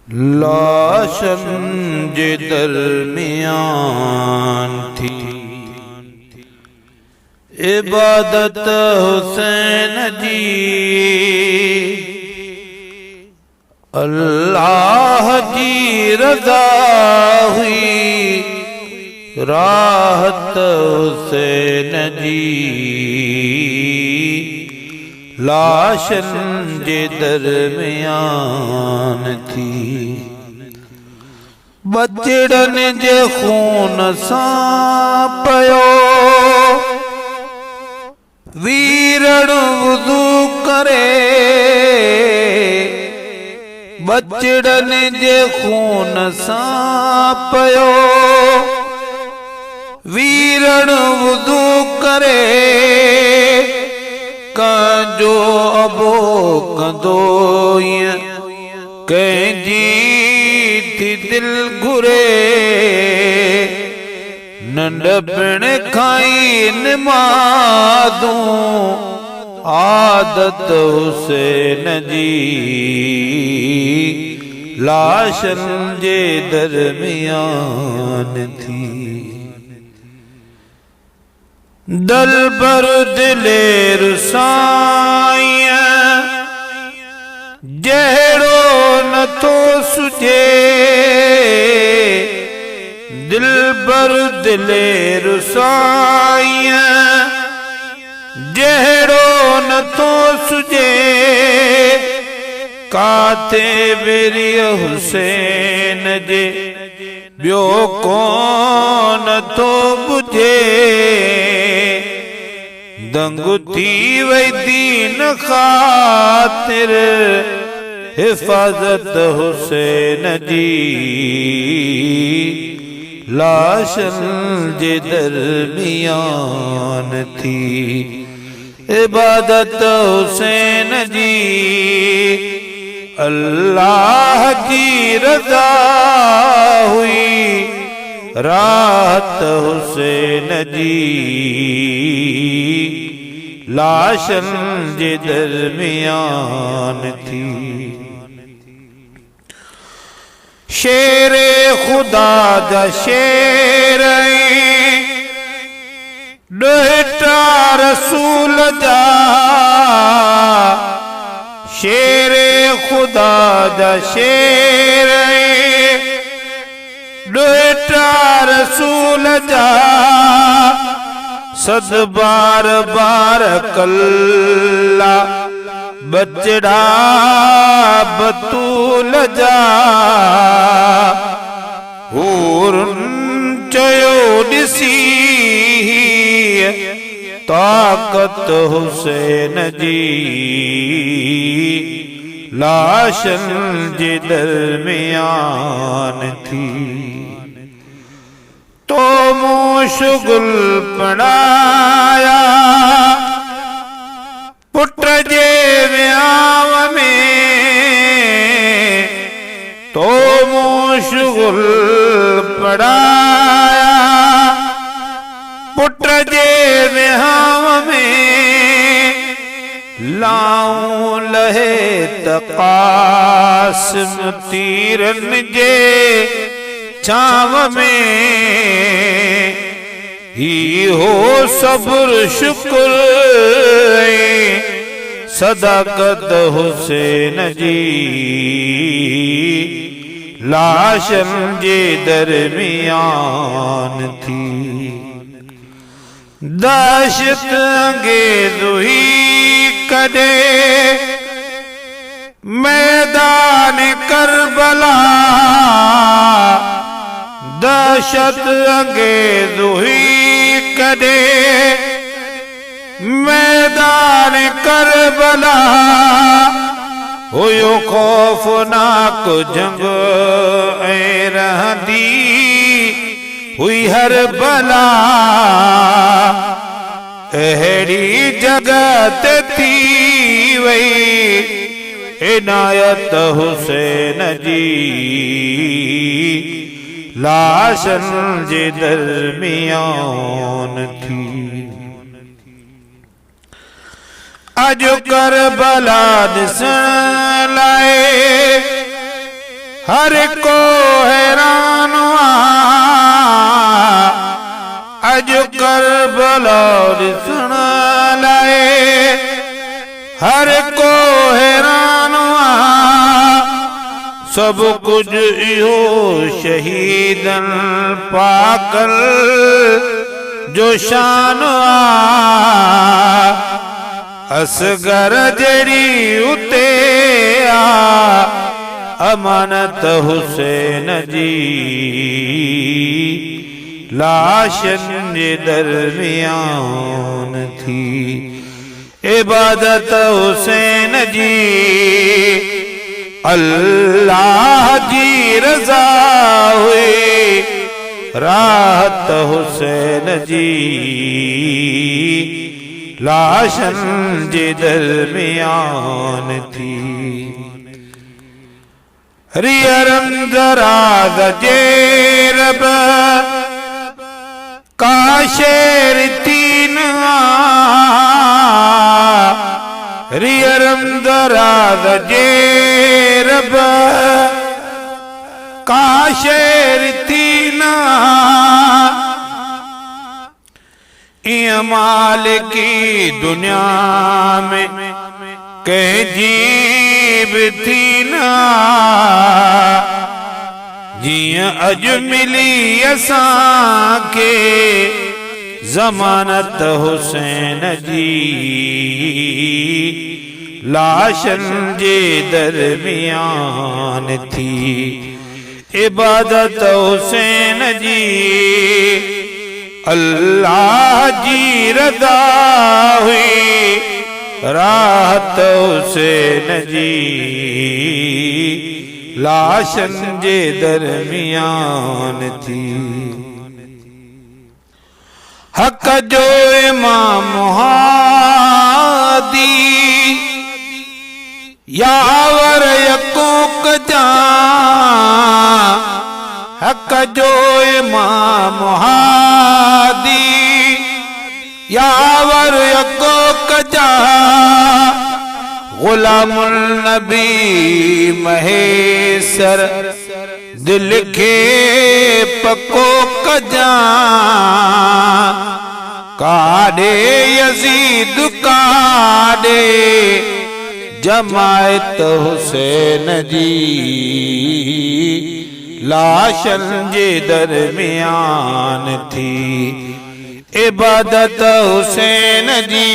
लाशन जे दरमियान थी इबादत हुसैन जी। अल्लाह जी रज़ा हुई राहत हुसैन जी। लाशन जे दरमियान थी बचड़न जे खून सां पयो वीरण वुज़ू करे। बचड़न जे खून सां पयो वीरण वुज़ू करे। कंहिंजो अबो कंदो कंहिंजी थी दिल घुरे। नंढपण खाई निमाज़ूं आदत हुसैन जी। लाशन जे दरमियान थी दल बर दिलेर साईं जहिड़ो नथो सुझे। दिल बर दिलेर साईं जहिड़ो नथो सुझे। काथे बेरीअ हुसैन जे ॿियो कोन थो बुझे। दंग थी वई दीन ख़ातिर हिफ़ाज़त हुसैन जी। लाशन जे दरमियान थी इबादत हुसैन जी। अल्लाह जी रज़ा हुई राहत हुसैन जी। लाशन जे दरमियान थी शेरे खुदा जा शेर ॾोहिटा रसूल जा। शेरे खुदा जा शेर ॾोहिटा रसूल जा। सद बार बार कल्ला बचड़ा बतूल जा। हूरन चयो ॾिसी ताकत हुसैन जी। लाशन जे दरमियान थी तो मुशगुल पढ़ाया पुट जे वियाव में। तो मुशगुल पढ़ाया पुट जे वियाव में। लाऊं लहे तक़ासिम तीरन जे छाव में। ही हो सब्र शुक्र सदाकत हुसैन जी। लाशन जे दरमियान थी दहशत अंगेज़ हुई कदे मैदान करबला। दहशत अंगेज़ हुई कदे मैदान करबला। हुयो खौफनाक जंग ऐं रहंदी हुई हर बला। अहिड़ी जगह ते थी वई इनायत हुसैन जी। लाशन जे दरमियान थी अज करबला ॾिसण लाइ हर को हैरान अज करबला सुन लाए। हर को हैरान सब कुछ इहो शहीदन पाकल जो शान असगर जड़ी उते अमानत हुसैन जी लाशन जे दरमियान थी। इबादत हुसैन जी अल्लाह जी रजा हुई। राहत हुसैन जी लाशन जे दरमियान थी। रियरम दराज जे रब का शेर तीन रियरम दराज जे रब का शेर तीन माल की दुनिया में कह जीब थी ना जिया अज मिली असां के जमानत हुसैन जी लाशन जे दरमियान थी। इबादत हुसैन जी अल्लाह जी रदा हुई। राहत हुसैन जी लाशन जे दरमियान थी। हक जो इमाम हादी यावर यकूक जा हक जो इमाम हादी यावर यकूक जा गुलामुल नबी महेसर दिल के पको कजा काडे यजीद काडे जमायत हुसैन जी लाशन जे दरमियान थी। इबादत हुसैन जी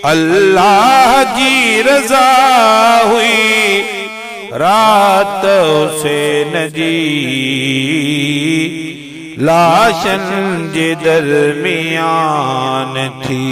अल्लाह जी रजा हुई। रात हुसैन जी लाशन जे दरमियान थी।